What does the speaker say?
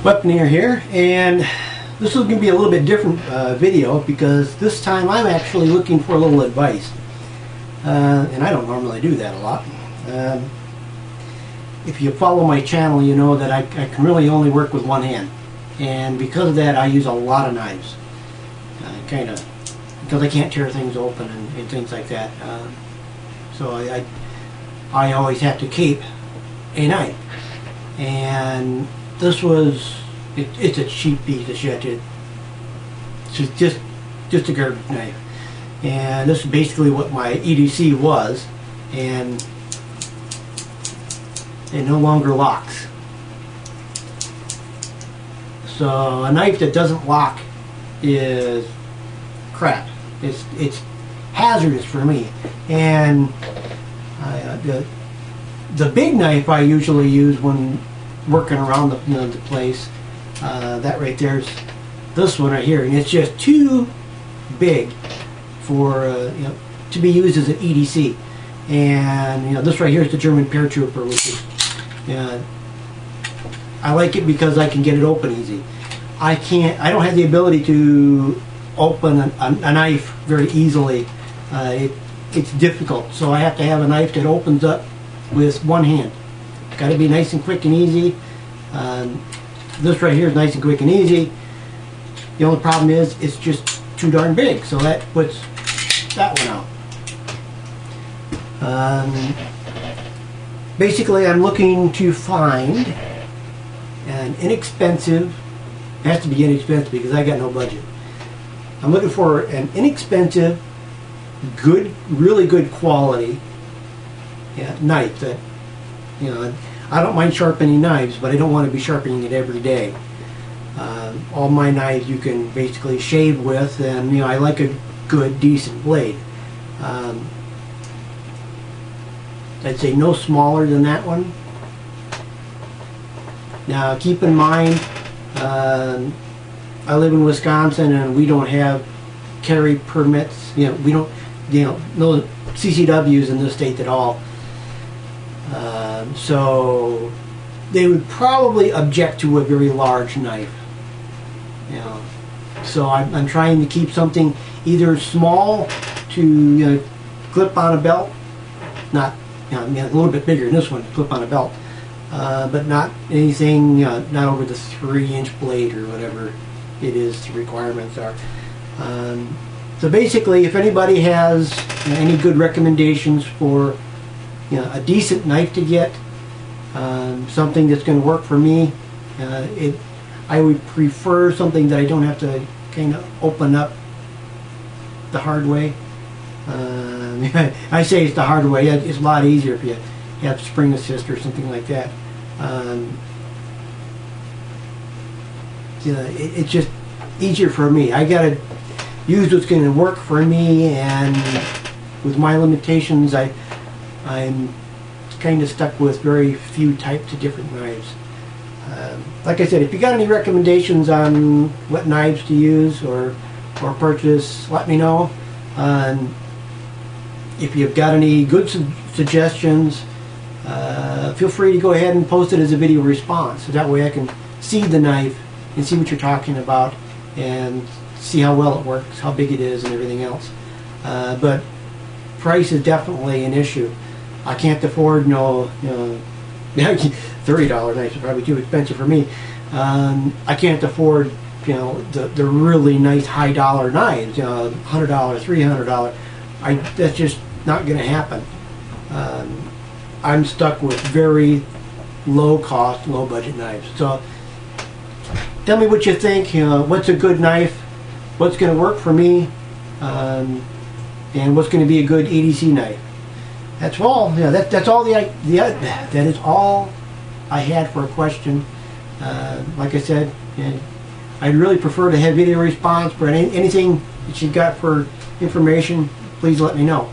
Weaponeer here, and this is going to be a little bit different video because this time I'm actually looking for a little advice, and I don't normally do that a lot. If you follow my channel, you know that I can really only work with one hand, and because of that I use a lot of knives, because I can't tear things open and things like that. So I always have to keep a knife, and this was, it's a cheap piece of shit. It's just a garbage knife. And this is basically what my EDC was, and it no longer locks. So a knife that doesn't lock is crap. It's hazardous for me. And the big knife I usually use when working around the place, that right there's this one right here, and it's just too big for to be used as an EDC. And this right here is the German paratrooper, which is I like it because I can get it open easy. I don't have the ability to open a knife very easily. It's difficult, so I have to have a knife that opens up with one hand. Got to be nice and quick and easy. This right here is nice and quick and easy. The only problem is it's just too darn big, so that puts that one out. Basically, I'm looking to find an inexpensive, it has to be inexpensive because I got no budget. I'm looking for an inexpensive, good, really good quality knife that, I don't mind sharpening knives, but I don't want to be sharpening it every day. All my knives you can basically shave with, and I like a good, decent blade. I'd say no smaller than that one. Now keep in mind, I live in Wisconsin and we don't have carry permits. We don't, no CCWs in this state at all. So they would probably object to a very large knife. So I'm trying to keep something either small to clip on a belt, not a little bit bigger than this one to clip on a belt, but not anything not over the 3-inch blade or whatever it is the requirements are. So basically, if anybody has any good recommendations for a decent knife to get, something that's going to work for me, I would prefer something that I don't have to kind of open up the hard way. I say it's the hard way. It's a lot easier if you have spring assist or something like that. It's just easier for me. I got to use what's going to work for me, and with my limitations, I'm kind of stuck with very few types of different knives. Like I said, if you got any recommendations on what knives to use or purchase, let me know. If you've got any good suggestions, feel free to go ahead and post it as a video response, so that way I can see the knife and see what you're talking about and see how well it works, how big it is, and everything else. But price is definitely an issue. I can't afford $30 knives are probably too expensive for me. I can't afford the really nice high dollar knives, $100, $300. That's just not going to happen. I'm stuck with very low cost, low budget knives. So tell me what you think. What's a good knife? What's going to work for me? And what's going to be a good EDC knife? That's all. That's all that is all I had for a question. Like I said, I'd really prefer to have video response, but anything that you've got for information, please let me know.